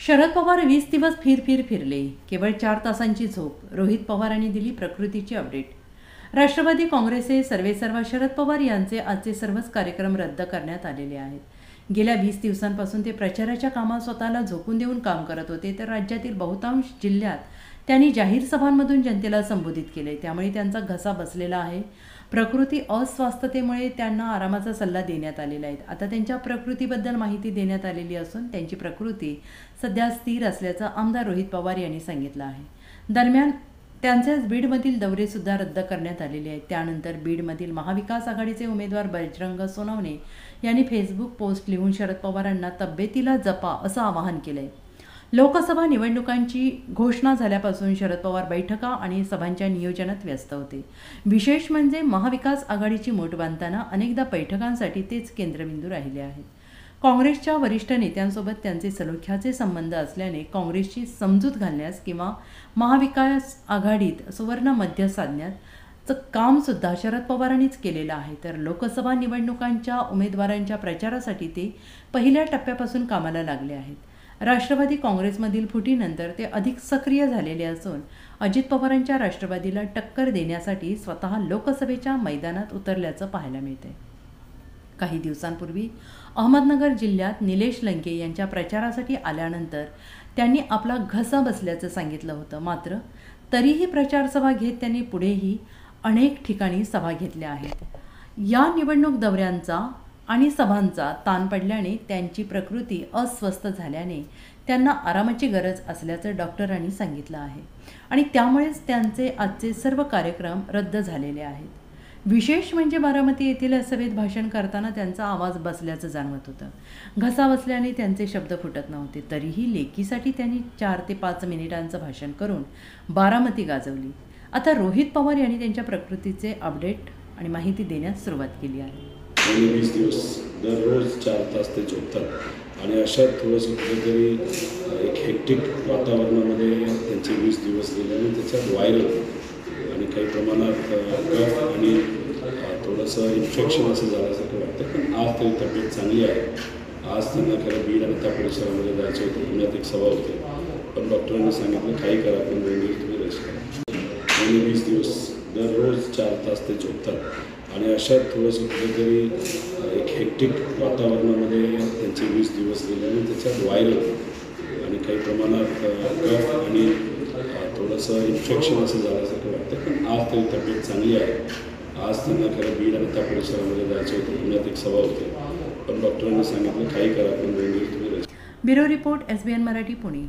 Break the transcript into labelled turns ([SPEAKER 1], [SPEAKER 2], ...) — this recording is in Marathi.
[SPEAKER 1] शरद पवार 20 दिवस फिरले. केवळ 4 तासांची झोप. रोहित पवारांनी दिली प्रकृतीची अपडेट. राष्ट्रवादी काँग्रेसचे सर्वेसर्वा शरद पवार यांचे आजचे सर्वच कार्यक्रम रद्द करण्यात आलेले आहेत. गेल्या 20 दिवसांपासून ते प्रचाराच्या कामात स्वतःला झोकून देऊन काम करत होते, तर राज्यातील बहुतांश जिल्ह्यात त्यांनी जाहीर सभांमधून जनतेला संबोधित केले. त्यामुळे त्यांचा घसा बसलेला आहे. प्रकृती अस्वास्थतेमुळे त्यांना आरामाचा सल्ला देण्यात आलेला आहे. आता त्यांच्या प्रकृतीबद्दल माहिती देण्यात आलेली असून त्यांची प्रकृती सध्या स्थिर असल्याचं आमदार रोहित पवार यांनी सांगितलं आहे. दरम्यान त्यांचे बीडमधील दौरेसुद्धा रद्द करण्यात आलेले आहेत. त्यानंतर बीडमधील महाविकास आघाडीचे उमेदवार बजरंग सोनवणे यांनी फेसबुक पोस्ट लिहून शरद पवारांना तब्येतीला जपा असं आवाहन केलं आहे. लोकसभा निवडणुकांची घोषणा झाल्यापासून शरद पवार बैठका आणि सभांच्या नियोजनात व्यस्त होते. विशेष म्हणजे महाविकास आघाडीची मोठ बांधताना अनेकदा बैठकांसाठी तेच केंद्रबिंदू राहिले आहेत. काँग्रेसच्या वरिष्ठ नेत्यांसोबत त्यांचे सलोख्याचे संबंध असल्याने काँग्रेसची समजूत घालण्यास किंवा महाविकास आघाडीत सुवर्ण मध्य साधण्याचं कामसुद्धा शरद पवारांनीच केलेलं आहे. तर लोकसभा निवडणुकांच्या उमेदवारांच्या प्रचारासाठी ते पहिल्या टप्प्यापासून कामाला लागले आहेत. राष्ट्रवादी काँग्रेसमधील फुटीनंतर ते अधिक सक्रिय झालेले असून अजित पवारांच्या राष्ट्रवादीला टक्कर देण्यासाठी स्वतः लोकसभेच्या मैदानात उतरल्याचं पाहायला मिळते. काही दिवसांपूर्वी अहमदनगर जिल्ह्यात निलेश लंके यांच्या प्रचारासाठी आल्यानंतर त्यांनी आपला घसा बसल्याचं सांगितलं होतं. मात्र तरीही प्रचारसभा घेत त्यांनी पुढेही अनेक ठिकाणी सभा घेतल्या आहेत. या निवडणूक दौऱ्यांचा आणि सभांचा ताण पडल्याने त्यांची प्रकृती अस्वस्थ झाल्याने त्यांना आरामाची गरज असल्याचं डॉक्टरांनी सांगितलं आहे आणि त्यामुळेच त्यांचे आजचे सर्व कार्यक्रम रद्द झालेले आहेत. विशेष म्हणजे बारामती येथील सभेत भाषण करताना त्यांचा आवाज बसल्याचं जाणवत होतं. घसा बसल्याने त्यांचे शब्द फुटत नव्हते. तरीही लेकीसाठी त्यांनी 4 ते 5 मिनिटांचं भाषण करून बारामती गाजवली. आता रोहित पवार यांनी त्यांच्या प्रकृतीचे अपडेट आणि माहिती देण्यास सुरुवात केली आहे.
[SPEAKER 2] 20 दिवस दररोज 4 तास ते झोपतात आणि अशा थोडंसं कुठेतरी एक हेक्टिक वातावरणामध्ये त्यांचे 20 दिवस गेल्याने त्याच्यात व्हायरल आणि काही प्रमाणात कफ आणि थोडंसं इन्फेक्शन असं झाल्यासारखं वाटतं. पण आज तरी तब्येत चांगली आहे. आज त्यांना खरं बीड आणि त्या परिसरामध्ये जायचं होतं. पुण्यात एक सभा होती, पण डॉक्टरांनी सांगितलं काही करा, पण वेळेवर तुम्ही रेस्ट करा. 20 दिवस दररोज 4 तास ते झोपतात आणि अशा थोडंसं कुठेतरी एक हेक्टिक वातावरणामध्ये त्यांचे 20 दिवस गेल्याने त्याच्यात व्हायरल आणि काही प्रमाणात कफ आणि थोडंसं इन्फेक्शन असं झाल्यासारखं वाटतं. पण आज तरी तब्येत चांगली आहे. आज त्यांना खरं बीड आणि त्या परिसरामध्ये जायचं होतं. पुण्यात एक सभा होती, पण डॉक्टरांनी सांगितलं काही करा, पण वेळेवर तुम्ही rest.
[SPEAKER 1] Bureau report SBN Marathi Pune.